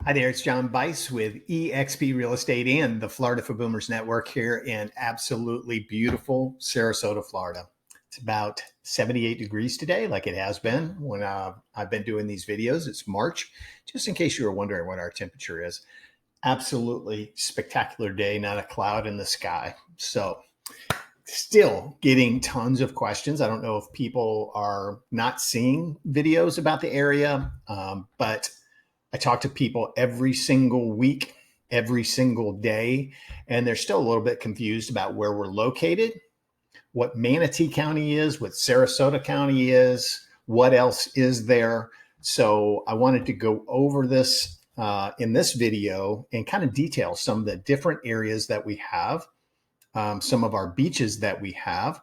Hi there, it's John Bice with eXp Real Estate and the Florida for Boomers Network here in absolutely beautiful Sarasota, Florida. It's about 78 degrees today, like it has been when I've been doing these videos. It's March, just in case you were wondering what our temperature is. Absolutely spectacular day, not a cloud in the sky. So still getting tons of questions. I don't know if people are not seeing videos about the area, but I talk to people every single week, every single day, and they're still a little bit confused about where we're located, what Manatee County is, what Sarasota County is, what else is there. So I wanted to go over this in this video and kind of detail some of the different areas that we have, some of our beaches that we have,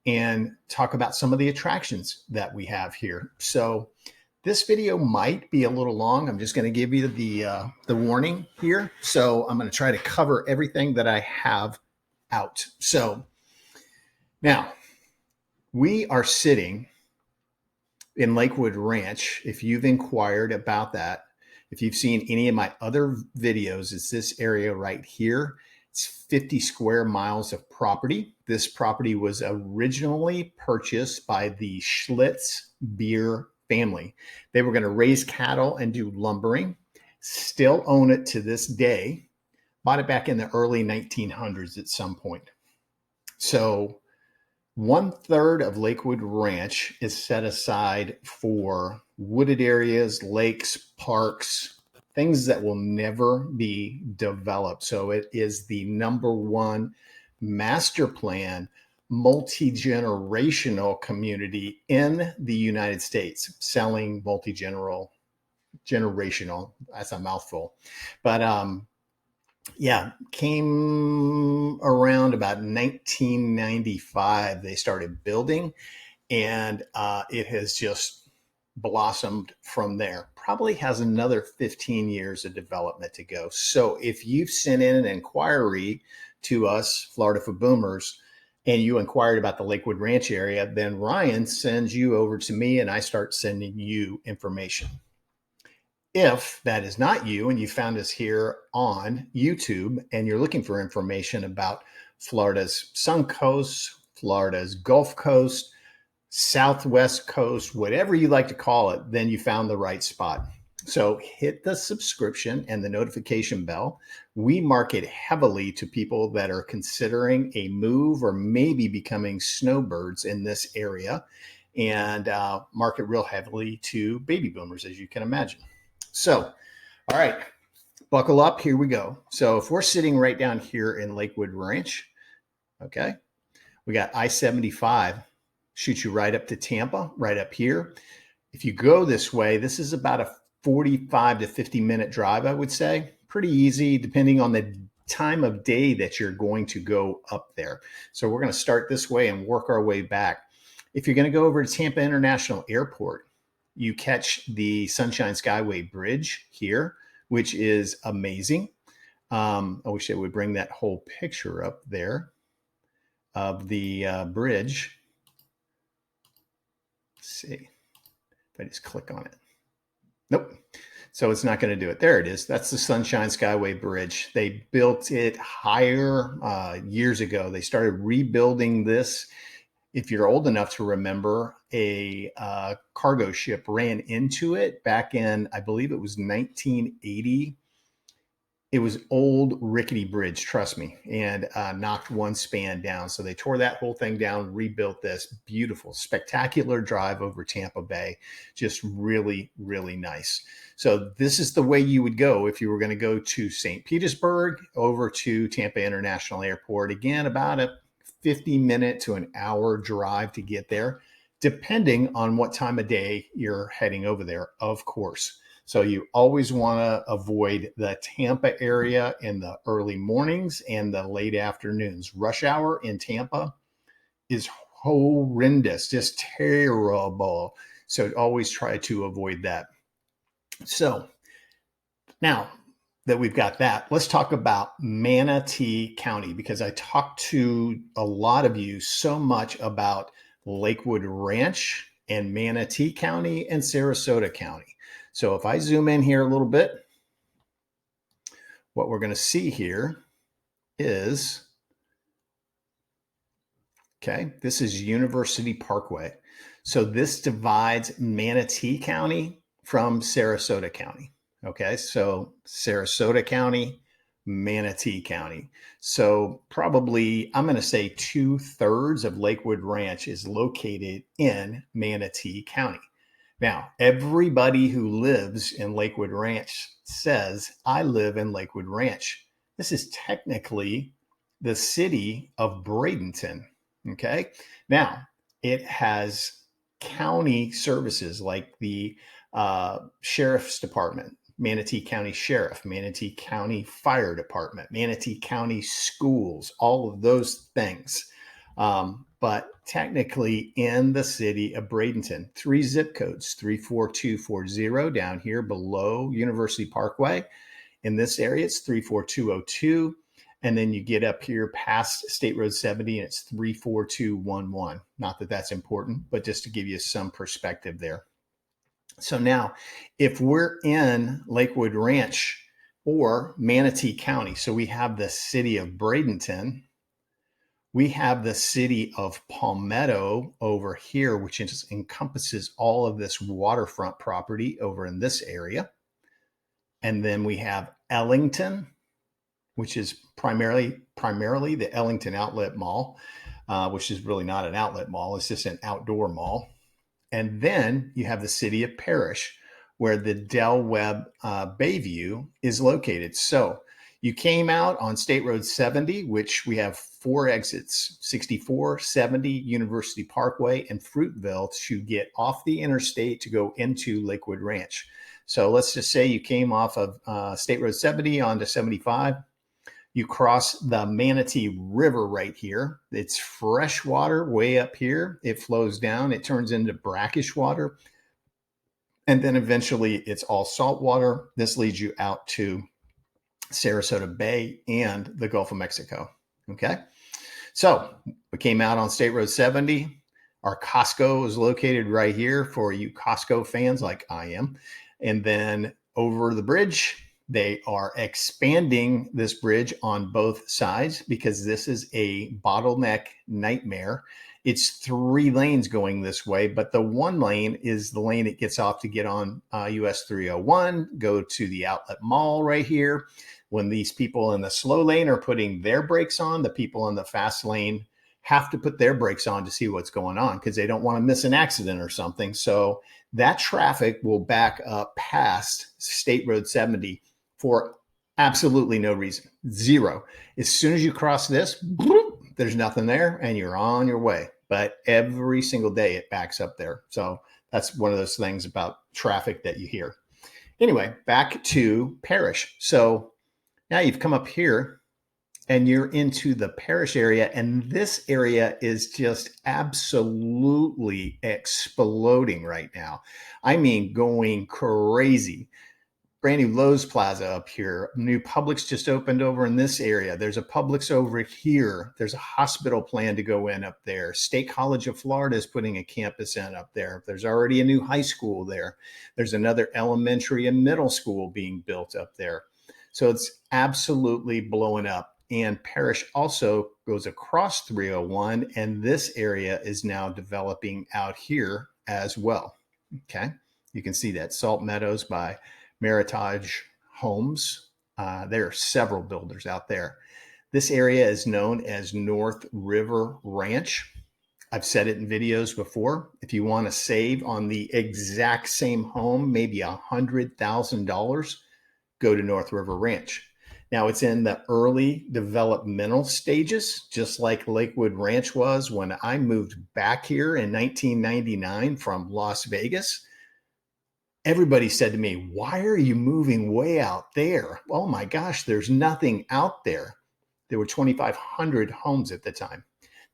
and talk about some of the attractions that we have here. So this video might be a little long. I'm just going to give you the warning here. So I'm going to try to cover everything that I have out. So now we are sitting in Lakewood Ranch. If you've inquired about that, if you've seen any of my other videos, it's this area right here. It's 50 square miles of property. This property was originally purchased by the Schlitz Beer family. They were going to raise cattle and do lumbering, still own it to this day, bought it back in the early 1900s at some point. So 1/3 of Lakewood Ranch is set aside for wooded areas, lakes, parks, things that will never be developed. So it is the number 1 master plan multi-generational community in the United States, selling generational. That's a mouthful, but yeah, came around about 1995. They started building, and it has just blossomed from there. Probably has another 15 years of development to go. So if you've sent in an inquiry to us, Florida for Boomers, and you inquired about the Lakewood Ranch area, then Ryan sends you over to me and I start sending you information. If that is not you and you found us here on YouTube and you're looking for information about Florida's Sun Coast, Florida's Gulf Coast, Southwest Coast, whatever you like to call it, then you found the right spot. So hit the subscription and the notification bell. We market heavily to people that are considering a move or maybe becoming snowbirds in this area, and market real heavily to baby boomers, as you can imagine. So, all right, buckle up. Here we go. So if we're sitting right down here in Lakewood Ranch, okay, we got I-75, shoots you right up to Tampa, right up here. If you go this way, this is about a 45 to 50 minute drive, I would say. Pretty easy, depending on the time of day that you're going to go up there. So we're going to start this way and work our way back. If you're going to go over to Tampa International Airport, you catch the Sunshine Skyway Bridge here, which is amazing. I wish I would bring that whole picture up there of the bridge. Let's see if I just click on it. Nope. So it's not going to do it. There it is. That's the Sunshine Skyway Bridge. They built it higher years ago. They started rebuilding this. If you're old enough to remember, a cargo ship ran into it back in, I believe it was 1980. It was old rickety bridge, trust me, and knocked one span down. So they tore that whole thing down, rebuilt this beautiful, spectacular drive over Tampa Bay. Just really, really nice. So this is the way you would go if you were going to go to St. Petersburg over to Tampa International Airport. Again, about a 50-minute to an hour drive to get there, depending on what time of day you're heading over there, of course. So you always want to avoid the Tampa area in the early mornings and the late afternoons. Rush hour in Tampa is horrendous, just terrible. So always try to avoid that. So now that we've got that, let's talk about Manatee County, because I talked to a lot of you so much about Lakewood Ranch and Manatee County and Sarasota County. So if I zoom in here a little bit, what we're going to see here is, okay, this is University Parkway. So this divides Manatee County from Sarasota County. Okay, so Sarasota County, Manatee County. So probably, I'm going to say 2/3 of Lakewood Ranch is located in Manatee County. Now, everybody who lives in Lakewood Ranch says, I live in Lakewood Ranch. This is technically the city of Bradenton. Okay. Now, it has county services like the Sheriff's Department, Manatee County Sheriff, Manatee County Fire Department, Manatee County Schools, all of those things. But technically in the city of Bradenton, 3 zip codes, 34240 down here below University Parkway. In this area, it's 34202. And then you get up here past State Road 70 and it's 34211. Not that that's important, but just to give you some perspective there. So now, if we're in Lakewood Ranch or Manatee County, so we have the city of Bradenton, we have the city of Palmetto over here, which encompasses all of this waterfront property over in this area. And then we have Ellington, which is primarily the Ellington Outlet Mall, which is really not an outlet mall. It's just an outdoor mall. And then you have the city of Parrish, where the Del Webb Bayview is located. So you came out on State Road 70, which we have 4 exits, 64, 70, University Parkway, and Fruitville to get off the interstate to go into Lakewood Ranch. So let's just say you came off of State Road 70 onto 75. You cross the Manatee River right here. It's fresh water way up here. It flows down. It turns into brackish water. And then eventually it's all salt water. This leads you out to Sarasota Bay and the Gulf of Mexico. Okay. So we came out on State Road 70. Our Costco is located right here for you Costco fans like I am. And then over the bridge, they are expanding this bridge on both sides because this is a bottleneck nightmare. It's 3 lanes going this way, but the 1 lane is the lane it gets off to get on US 301, go to the outlet mall right here. When these people in the slow lane are putting their brakes on, the people in the fast lane have to put their brakes on to see what's going on because they don't want to miss an accident or something. So that traffic will back up past State Road 70 for absolutely no reason. 0. As soon as you cross this, there's nothing there and you're on your way. But every single day it backs up there. So that's one of those things about traffic that you hear. Anyway, back to Parrish. So now you've come up here and you're into the Parrish area. And this area is just absolutely exploding right now. I mean, going crazy. Brand new Lowe's Plaza up here. New Publix just opened over in this area. There's a Publix over here. There's a hospital plan to go in up there. State College of Florida is putting a campus in up there. There's already a new high school there. There's another elementary and middle school being built up there. So it's absolutely blowing up. And Parrish also goes across 301, and this area is now developing out here as well. Okay, you can see that Salt Meadows by Meritage Homes. There are several builders out there. This area is known as North River Ranch. I've said it in videos before. If you want to save on the exact same home, maybe $100,000, go to North River Ranch. Now it's in the early developmental stages, just like Lakewood Ranch was when I moved back here in 1999 from Las Vegas. Everybody said to me, why are you moving way out there? Oh my gosh, there's nothing out there. There were 2,500 homes at the time.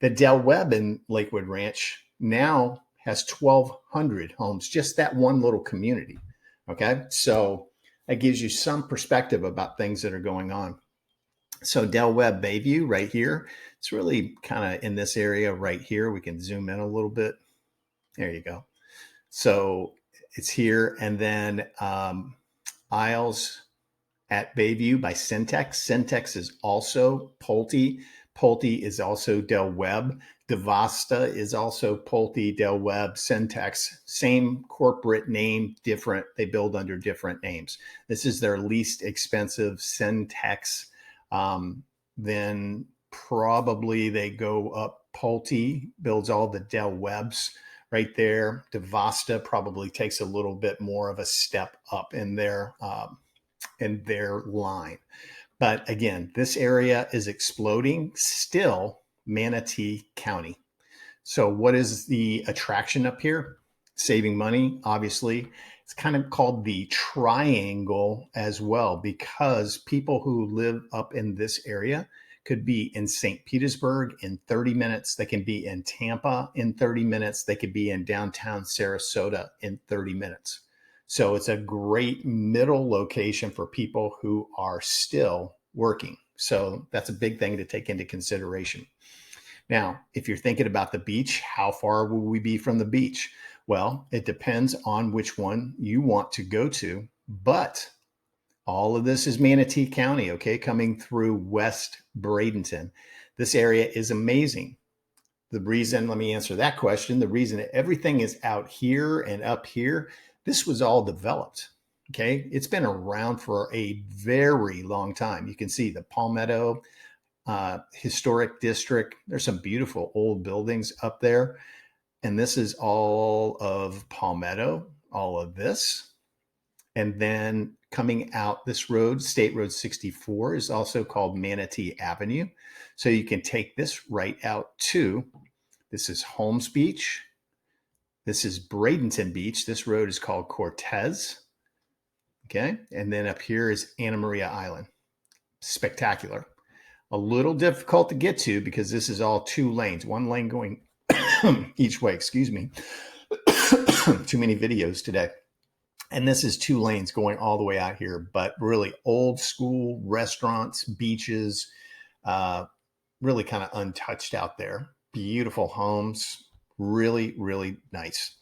The Del Webb in Lakewood Ranch now has 1,200 homes, just that one little community. Okay, so that gives you some perspective about things that are going on. So Del Webb Bayview right here, it's really kind of in this area right here. We can zoom in a little bit. There you go. So it's here. And then Isles at Bayview by Syntex. Syntex is also Pulte. Pulte is also Del Webb. Devasta is also Pulte, Del Webb, Syntex. Same corporate name, different. They build under different names. This is their least expensive, Syntex. Then probably they go up. Pulte builds all the Del Webbs right there. Devasta probably takes a little bit more of a step up in their line. But again, this area is exploding still, Manatee County. So what is the attraction up here? Saving money, obviously. It's kind of called the triangle as well, because people who live up in this area could be in St. Petersburg in 30 minutes. They can be in Tampa in 30 minutes. They could be in downtown Sarasota in 30 minutes. So it's a great middle location for people who are still working. So that's a big thing to take into consideration. Now, if you're thinking about the beach, how far will we be from the beach? Well, it depends on which one you want to go to, but all of this is Manatee County, okay, coming through West Bradenton. This area is amazing. The reason, let me answer that question, the reason that everything is out here and up here, this was all developed, okay? It's been around for a very long time. You can see the Palmetto Historic District. There's some beautiful old buildings up there. And this is all of Palmetto, all of this. And then coming out this road, State Road 64, is also called Manatee Avenue. So you can take this right out to, this is Holmes Beach. This is Bradenton Beach. This road is called Cortez. Okay. And then up here is Anna Maria Island. Spectacular. A little difficult to get to because this is all 2 lanes, 1 lane going each way, excuse me. Too many videos today. And this is 2 lanes going all the way out here, but really old school restaurants, beaches, really kind of untouched out there. Beautiful homes, really, really nice.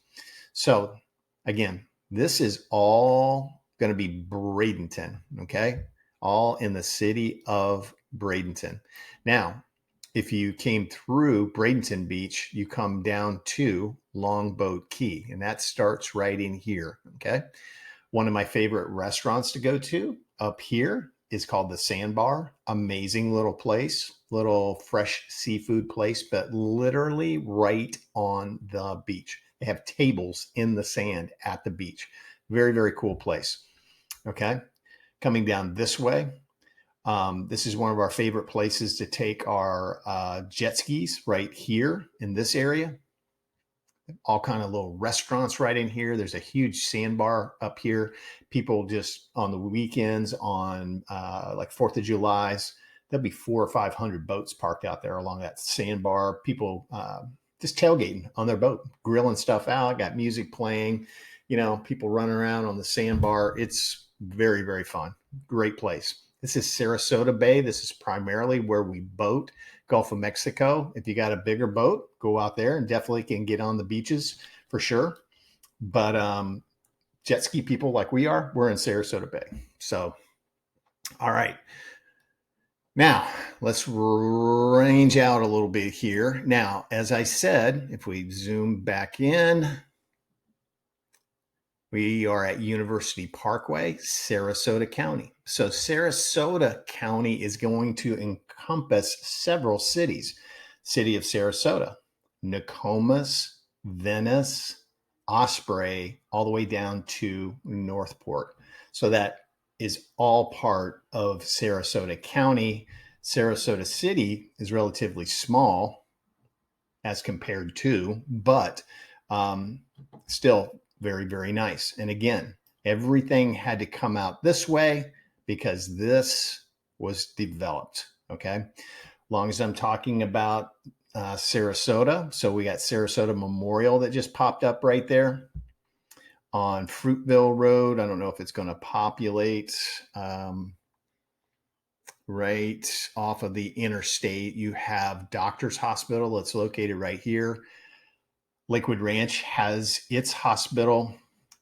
So again, this is all going to be Bradenton, okay? All in the city of Bradenton. Now, if you came through Bradenton Beach, you come down to Longboat Key, and that starts right in here, okay? One of my favorite restaurants to go to up here is called the Sandbar. Amazing little place, little fresh seafood place, but literally right on the beach. They have tables in the sand at the beach. Very, very cool place, okay? Coming down this way, this is one of our favorite places to take our jet skis right here in this area. All kind of little restaurants right in here. There's a huge sandbar up here. People just on the weekends on like 4th of July's, there'll be 400 or 500 boats parked out there along that sandbar. People just tailgating on their boat, grilling stuff out, got music playing, you know, people running around on the sandbar. It's very, very fun. Great place. This is Sarasota Bay. This is primarily where we boat. Gulf of Mexico. If you got a bigger boat, go out there and definitely can get on the beaches for sure. But jet ski people like we are, we're in Sarasota Bay. So, all right. Now, let's range out a little bit here. Now, as I said, if we zoom back in, we are at University Parkway, Sarasota County. So Sarasota County is going to encompass several cities. City of Sarasota, Nokomis, Venice, Osprey, all the way down to Northport. So that is all part of Sarasota County. Sarasota City is relatively small as compared to, but still very, very nice. And again, everything had to come out this way because this was developed, okay? Long as I'm talking about Sarasota. So we got Sarasota Memorial that just popped up right there on Fruitville Road. I don't know if it's going to populate right off of the interstate. You have Doctors Hospital that's located right here. Lakewood Ranch has its hospital.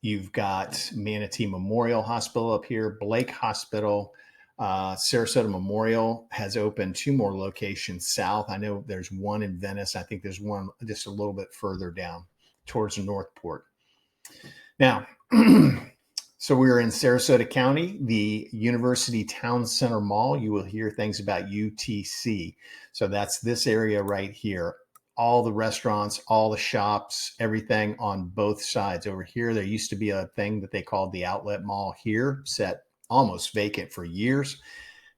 You've got Manatee Memorial Hospital up here, Blake Hospital. Sarasota Memorial has opened 2 more locations south. I know there's one in Venice. I think there's one just a little bit further down towards Northport. Now, so we're in Sarasota County, the University Town Center Mall. You will hear things about UTC. So that's this area right here. All the restaurants, all the shops, everything on both sides. Over here, there used to be a thing that they called the Outlet Mall here, set almost vacant for years.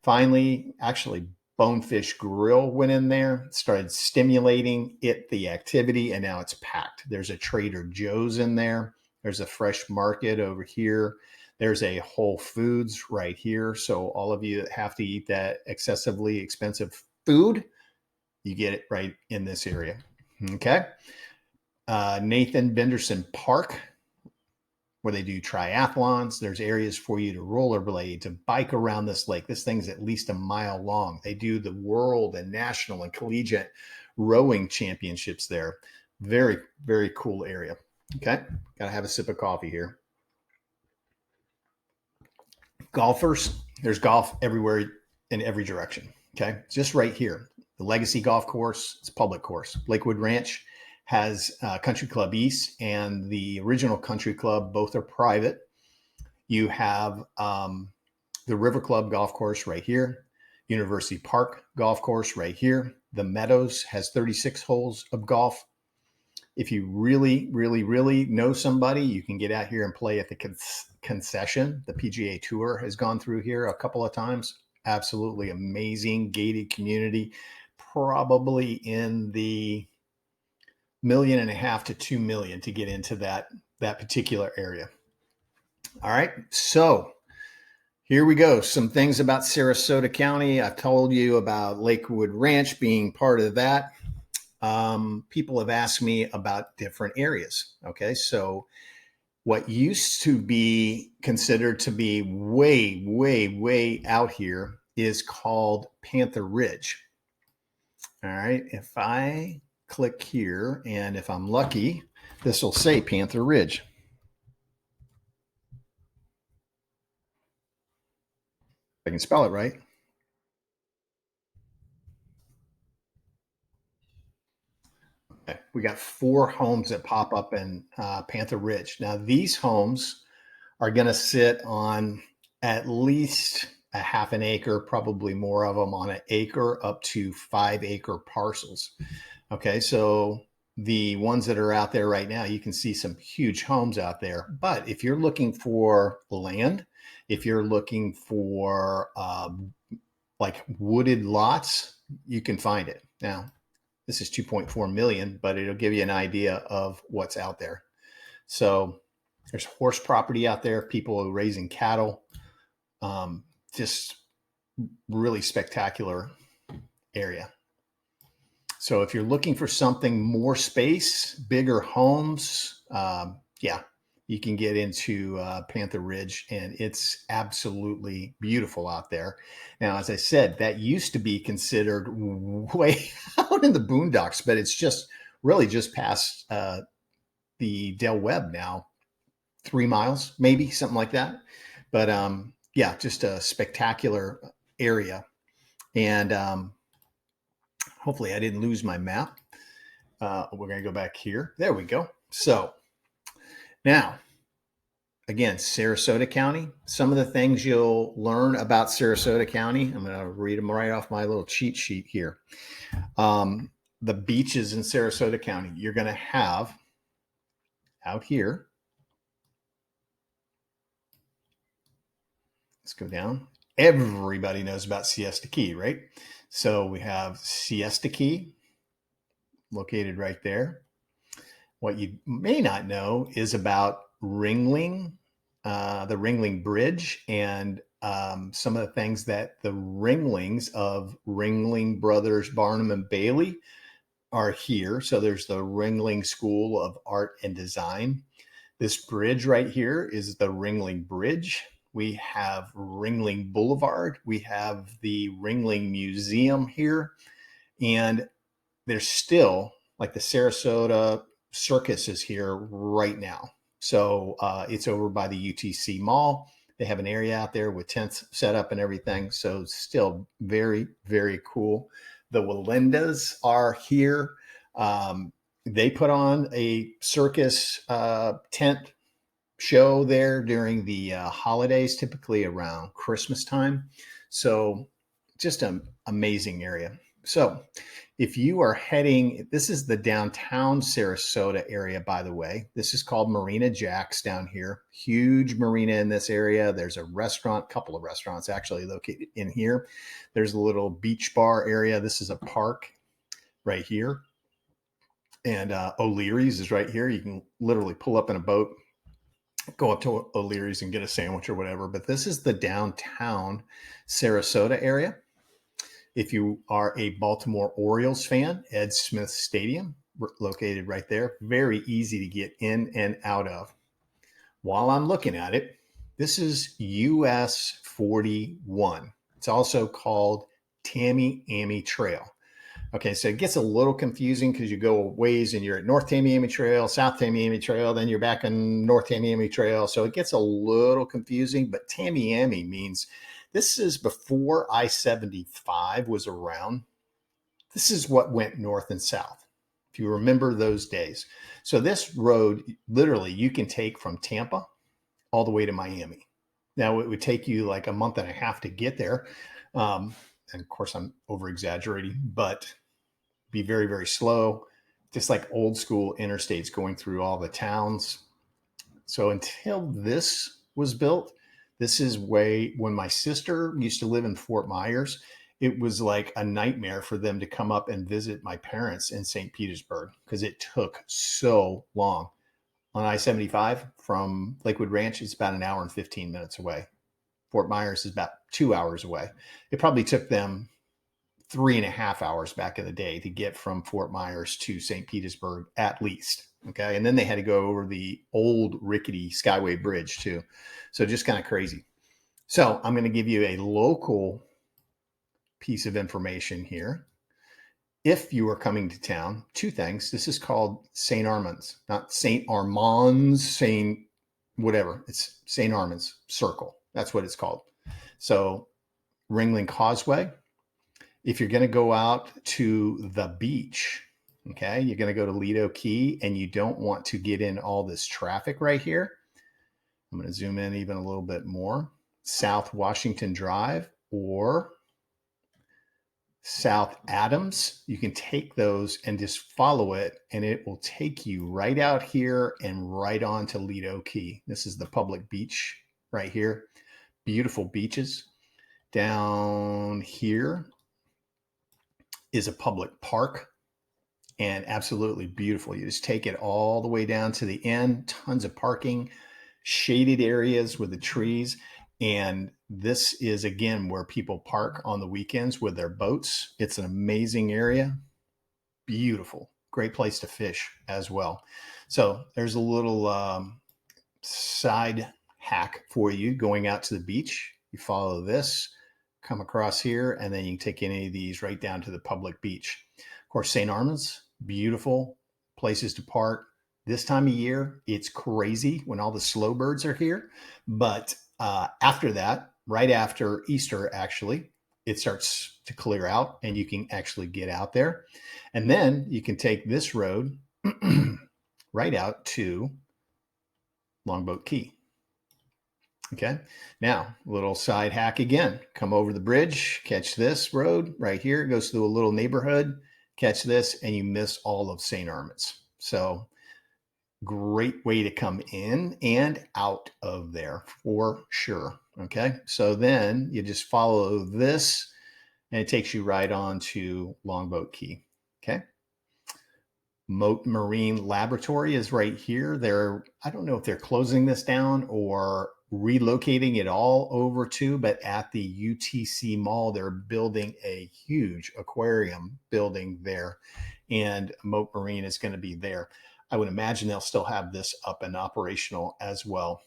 Finally, actually, Bonefish Grill went in there, started stimulating the activity, and now it's packed. There's a Trader Joe's in there. There's a Fresh Market over here. There's a Whole Foods right here. So all of you that have to eat that excessively expensive food, you get it right in this area. Okay. Nathan Benderson Park, where they do triathlons. There's areas for you to rollerblade, to bike around this lake. This thing's at least a mile long. They do the world and national and collegiate rowing championships there. Very, very cool area. Okay. Got to have a sip of coffee here. Golfers, there's golf everywhere in every direction. Okay. Just right here. The Legacy Golf Course, it's a public course. Lakewood Ranch has Country Club East and the original Country Club. Both are private. You have the River Club Golf Course right here. University Park Golf Course right here. The Meadows has 36 holes of golf. If you really, really, really know somebody, you can get out here and play at the concession. The PGA Tour has gone through here a couple of times. Absolutely amazing gated community. Probably in the $1.5 million to $2 million to get into that particular area. All right, so here we go. Some things about Sarasota County. I've told you about Lakewood Ranch being part of that. People have asked me about different areas. Okay, so what used to be considered to be way, way, way out here is called Panther Ridge. All right, if I click here, and if I'm lucky, this will say Panther Ridge. I can spell it right. Okay. We got 4 homes that pop up in Panther Ridge. Now, these homes are going to sit on at least a half an acre, probably more of them on an acre, up to 5-acre parcels. Okay, so the ones that are out there right now, you can see some huge homes out there. But if you're looking for land, if you're looking for like wooded lots, you can find it. Now, this is 2.4 million, but it'll give you an idea of what's out there. So there's horse property out there, people raising cattle, just really spectacular area. So if you're looking for something more space, bigger homes, yeah, you can get into Panther Ridge, and it's absolutely beautiful out there. Now, as I said, that used to be considered way out in the boondocks, but it's just really just past the Del Webb now, 3 miles, maybe something like that. But yeah, just a spectacular area. And hopefully I didn't lose my map. We're going to go back here. There we go. So now, again, Sarasota County, some of the things you'll learn about Sarasota County, I'm going to read them right off my little cheat sheet here. The beaches in Sarasota County, you're going to have out here. Let's go down. Everybody knows about Siesta Key, right? So we have Siesta Key located right there. What you may not know is about Ringling, the Ringling Bridge, and some of the things that the Ringlings of Ringling Brothers Barnum and Bailey are here. So there's the Ringling School of Art and Design. This bridge right here is the Ringling Bridge. We have Ringling Boulevard. We have the Ringling Museum here. And there's still, like, the Sarasota Circus is here right now. So it's over by the UTC Mall. They have an area out there with tents set up and everything. So still very, very cool. The Walendas are here. They put on a circus tent show there during the holidays, typically around Christmas time. So just an amazing area. So if you are heading, this is the downtown Sarasota area, by the way. This is called Marina Jack's down here. Huge marina in this area. There's a restaurant, couple of restaurants actually located in here. There's a little beach bar area. This is a park right here. And O'Leary's is right here. You can literally pull up in a boat, go up to O'Leary's and get a sandwich or whatever. But this is the downtown Sarasota area. If you are a Baltimore Orioles fan, Ed Smith Stadium, located right there. Very easy to get in and out of. While I'm looking at it, this is US 41. It's also called Tamiami Trail. Okay, so it gets a little confusing because you go ways and you're at North Tamiami Trail, South Tamiami Trail, then you're back on North Tamiami Trail. So it gets a little confusing, but Tamiami means this is before I-75 was around. This is what went north and south, if you remember those days. So this road, literally, you can take from Tampa all the way to Miami. Now, it would take you like a month and a half to get there. And of course, I'm over-exaggerating, but be very, very slow, just like old school interstates going through all the towns. So until this was built, this is when my sister used to live in Fort Myers, it was like a nightmare for them to come up and visit my parents in St. Petersburg because it took so long. On I-75 from Lakewood Ranch, it's about an hour and 15 minutes away. Fort Myers is about 2 hours away. It probably took them 3.5 hours back in the day to get from Fort Myers to St. Petersburg at least. Okay. And then they had to go over the old rickety Skyway Bridge too. So just kind of crazy. So I'm going to give you a local piece of information here. If you are coming to town, two things. This is called St. Armand's, not St. Armand's, St. whatever. It's St. Armand's Circle. That's what it's called. So Ringling Causeway. If you're going to go out to the beach, okay, you're going to go to Lido Key and you don't want to get in all this traffic right here. I'm going to zoom in even a little bit more. South Washington Drive or South Adams. You can take those and just follow it and it will take you right out here and right on to Lido Key. This is the public beach right here. Beautiful beaches. Down here is a public park and absolutely beautiful. You just take it all the way down to the end, tons of parking, shaded areas with the trees. And this is, again, where people park on the weekends with their boats. It's an amazing area. Beautiful. Great place to fish as well. So there's a little side hack for you going out to the beach. You follow this, come across here, and then you can take any of these right down to the public beach. Of course, St. Armand's, beautiful places to park. This time of year, it's crazy when all the slow birds are here. But after that, right after Easter, actually, it starts to clear out and you can actually get out there. And then you can take this road right out to Longboat Key. Okay. Now, little side hack again. Come over the bridge, catch this road right here. It goes through a little neighborhood. Catch this, and you miss all of St. Armand's. So, great way to come in and out of there for sure. Okay. So then you just follow this, and it takes you right on to Longboat Key. Okay. Mote Marine Laboratory is right here. I don't know if they're closing this down or relocating it all over to, but at the UTC Mall, they're building a huge aquarium building there, and Mote Marine is going to be there. I would imagine they'll still have this up and operational as well,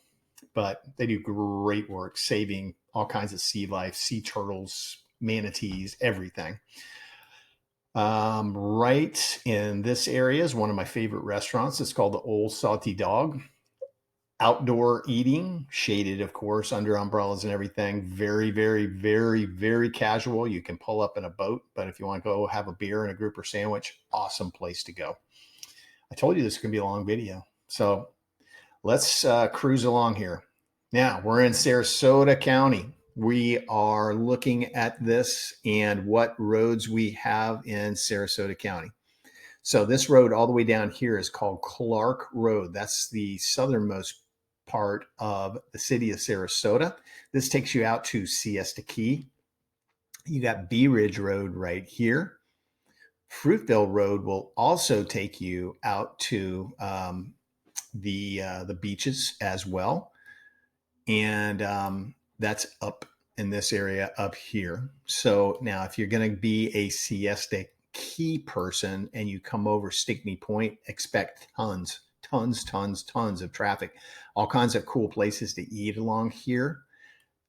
but they do great work saving all kinds of sea life, sea turtles, manatees, everything. Right in this area is one of my favorite restaurants. It's called the Old Salty Dog. outdoor eating, shaded, of course, under umbrellas and everything. Very, very, very, very casual. You can pull up in a boat, but if you want to go have a beer and a grouper sandwich, awesome place to go. I told you this is going to be a long video. So let's cruise along here. Now we're in Sarasota County. We are looking at this and what roads we have in Sarasota County. So this road all the way down here is called Clark Road. That's the southernmost part of the city of Sarasota. This takes you out to Siesta Key. You got Bee Ridge Road right here. Fruitville Road will also take you out to the beaches as well. And that's up in this area up here. So now if you're going to be a Siesta Key person and you come over Stickney Point, expect tons of traffic, all kinds of cool places to eat along here.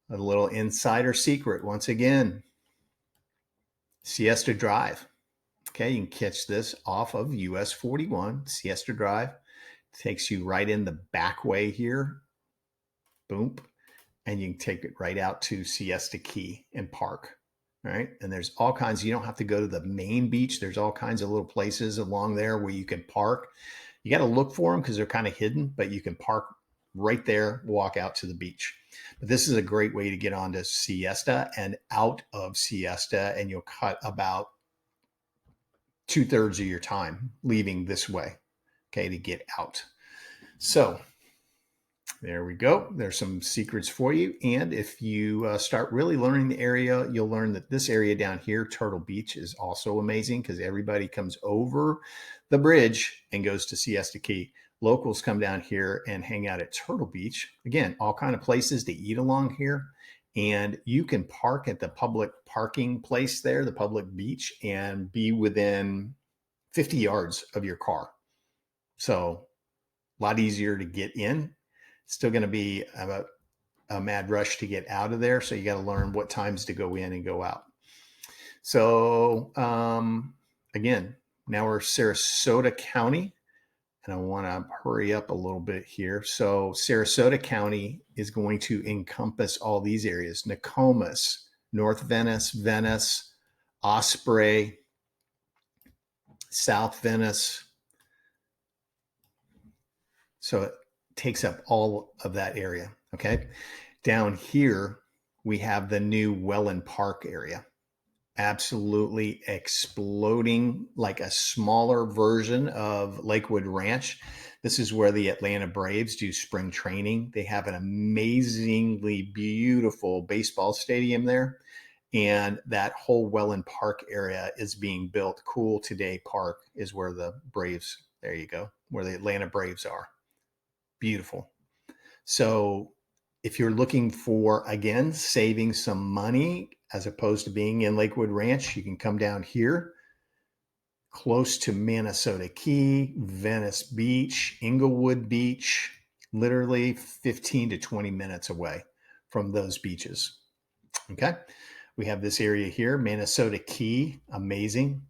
A little insider secret, once again, Siesta Drive. Okay, you can catch this off of US 41, Siesta Drive. Takes you right in the back way here. Boom. And you can take it right out to Siesta Key and park. All right. And there's all kinds, you don't have to go to the main beach. There's all kinds of little places along there where you can park. You got to look for them because they're kind of hidden, but you can park right there, walk out to the beach. But this is a great way to get onto Siesta and out of Siesta, and you'll cut about 2/3 of your time leaving this way, okay, to get out. So there we go. There's some secrets for you. And if you start really learning the area, you'll learn that this area down here, Turtle Beach, is also amazing because everybody comes over the bridge and goes to Siesta Key. Locals come down here and hang out at Turtle Beach. Again, all kind of places to eat along here. And you can park at the public parking place there, the public beach, and be within 50 yards of your car. So a lot easier to get in. Still going to be a mad rush to get out of there. So you got to learn what times to go in and go out. So again, now we're Sarasota County, and I want to hurry up a little bit here. So Sarasota County is going to encompass all these areas: Nokomis, North Venice, Venice, Osprey, South Venice. So it takes up all of that area. Okay. Down here, we have the new Welland Park area. Absolutely exploding, like a smaller version of Lakewood Ranch. This is where the Atlanta Braves do spring training. They have an amazingly beautiful baseball stadium there. And that whole Welland Park area is being built. Cool Today Park is where the Braves, there you go, where the Atlanta Braves are. Beautiful. So if you're looking for, again, saving some money as opposed to being in Lakewood Ranch, you can come down here close to Minnesota Key, Venice Beach, Inglewood Beach, literally 15 to 20 minutes away from those beaches. Okay. We have this area here, Minnesota Key, amazing,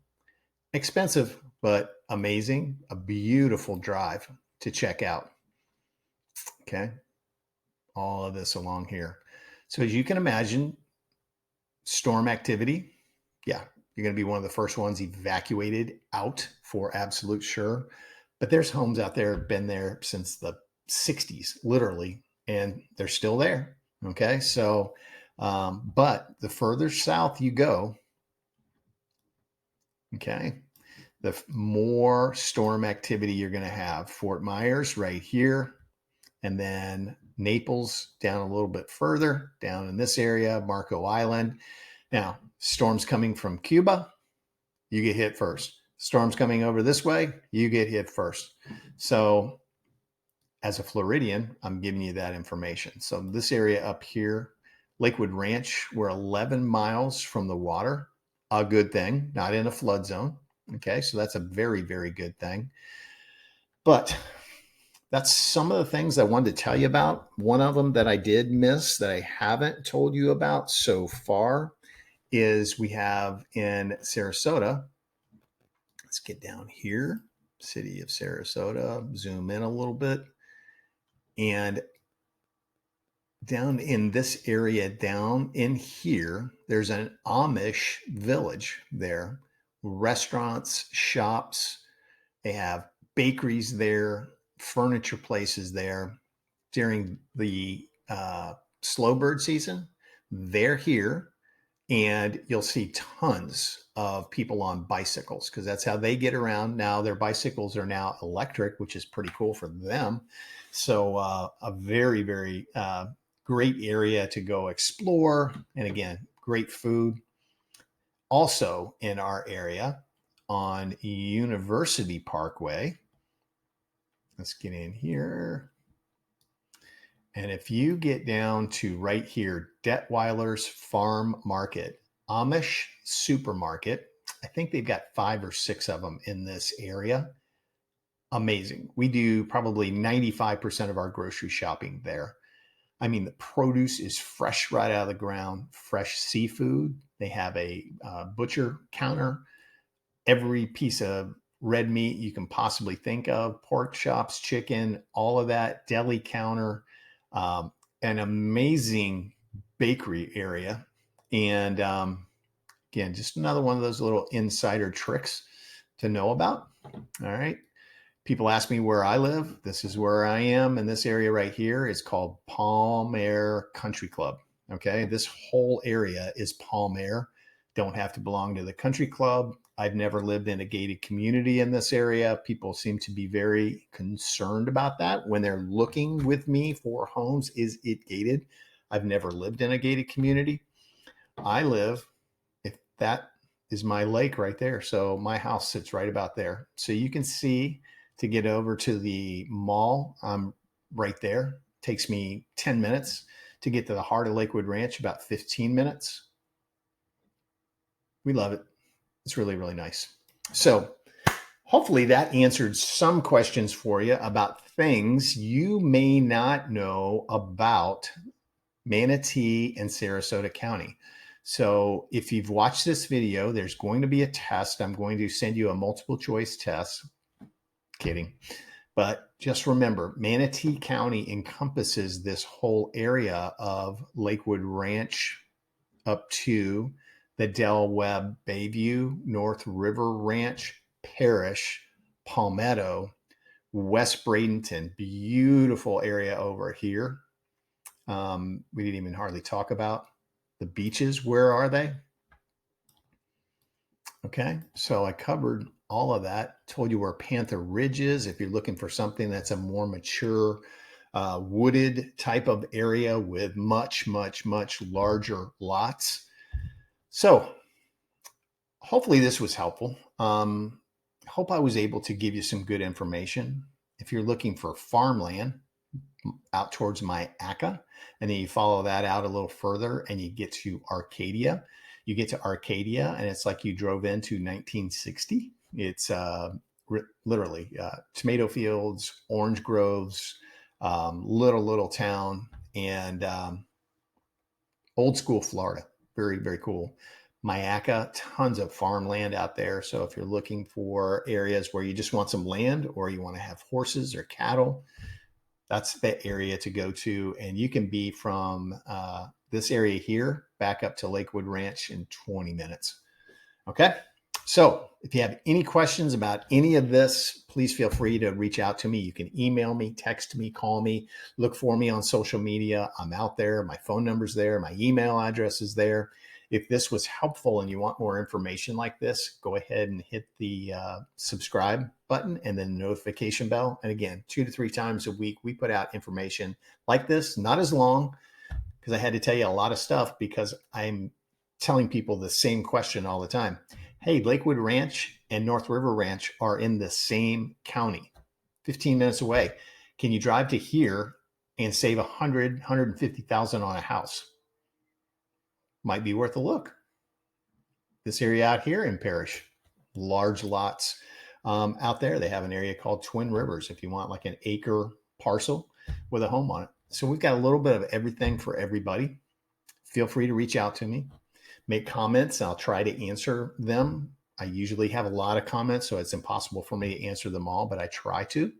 expensive, but amazing, a beautiful drive to check out. Okay. All of this along here. So as you can imagine, storm activity. Yeah. You're going to be one of the first ones evacuated out for absolute sure. But there's homes out there been there since the 60s, literally, and they're still there. Okay. So, but the further south you go, okay, the more storm activity you're going to have. Fort Myers right here. And then Naples down a little bit further, down in this area, Marco Island. Now, storms coming from Cuba, you get hit first. Storms coming over this way, you get hit first. So as a Floridian, I'm giving you that information. So this area up here, Lakewood Ranch, we're 11 miles from the water. A good thing, not in a flood zone. Okay, so that's a very, very good thing. But that's some of the things I wanted to tell you about. One of them that I did miss that I haven't told you about so far is we have in Sarasota. Let's get down here, city of Sarasota, zoom in a little bit. And down in this area, down in here, there's an Amish village there. Restaurants, shops, they have bakeries there, furniture places there. During the slow bird season, they're here, and you'll see tons of people on bicycles because that's how they get around. Now their bicycles are now electric, which is pretty cool for them. So a very, very great area to go explore. And again, great food. Also in our area on University Parkway. Let's get in here. And if you get down to right here, Detweiler's Farm Market, Amish Supermarket, I think they've got 5 or 6 of them in this area. Amazing. We do probably 95% of our grocery shopping there. I mean, the produce is fresh right out of the ground, fresh seafood. They have a butcher counter. Every piece of red meat you can possibly think of, pork chops, chicken, all of that, deli counter, an amazing bakery area. And again, just another one of those little insider tricks to know about. All right. People ask me where I live. This is where I am. And this area right here is called Palm Air Country Club. Okay. This whole area is Palm Air. Don't have to belong to the country club. I've never lived in a gated community in this area. People seem to be very concerned about that when they're looking with me for homes. Is it gated? I've never lived in a gated community. I live, if that is my lake right there. So my house sits right about there. So you can see to get over to the mall, I'm right there. It takes me 10 minutes to get to the heart of Lakewood Ranch, about 15 minutes. We love it. It's really, really nice. So hopefully that answered some questions for you about things you may not know about Manatee and Sarasota County. So if you've watched this video, there's going to be a test. I'm going to send you a multiple choice test. Kidding. But just remember, Manatee County encompasses this whole area of Lakewood Ranch up to the Del Webb Bayview, North River Ranch, Parish, Palmetto, West Bradenton. Beautiful area over here. We didn't even hardly talk about the beaches. Where are they? Okay, so I covered all of that. Told you where Panther Ridge is. If you're looking for something that's a more mature, wooded type of area with much, much, much larger lots. So hopefully this was helpful. Hope I was able to give you some good information. If you're looking for farmland out towards Myakka, and then you follow that out a little further and you get to Arcadia. You get to Arcadia and it's like you drove into 1960. It's literally tomato fields, orange groves, little town, and old school Florida. Very, very cool. Myakka, tons of farmland out there. So if you're looking for areas where you just want some land or you want to have horses or cattle, that's the area to go to. And you can be from this area here back up to Lakewood Ranch in 20 minutes. Okay. So if you have any questions about any of this, please feel free to reach out to me. You can email me, text me, call me, look for me on social media. I'm out there. My phone number's there. My email address is there. If this was helpful and you want more information like this, go ahead and hit the subscribe button and then notification bell. And again, 2 to 3 times a week, we put out information like this, not as long, because I had to tell you a lot of stuff because I'm telling people the same question all the time. Hey, Lakewood Ranch and North River Ranch are in the same county, 15 minutes away. Can you drive to here and save $100,000, $150,000 on a house? Might be worth a look. This area out here in Parish, large lots out there. They have an area called Twin Rivers if you want like an acre parcel with a home on it. So we've got a little bit of everything for everybody. Feel free to reach out to me. Make comments. I'll try to answer them. I usually have a lot of comments, so it's impossible for me to answer them all, but I try to.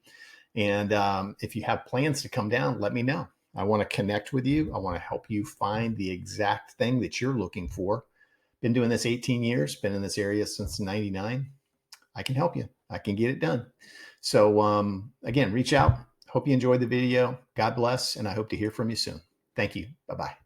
And if you have plans to come down, let me know. I want to connect with you. I want to help you find the exact thing that you're looking for. Been doing this 18 years, been in this area since 99. I can help you. I can get it done. So again, reach out. Hope you enjoyed the video. God bless, and I hope to hear from you soon. Thank you. Bye-bye.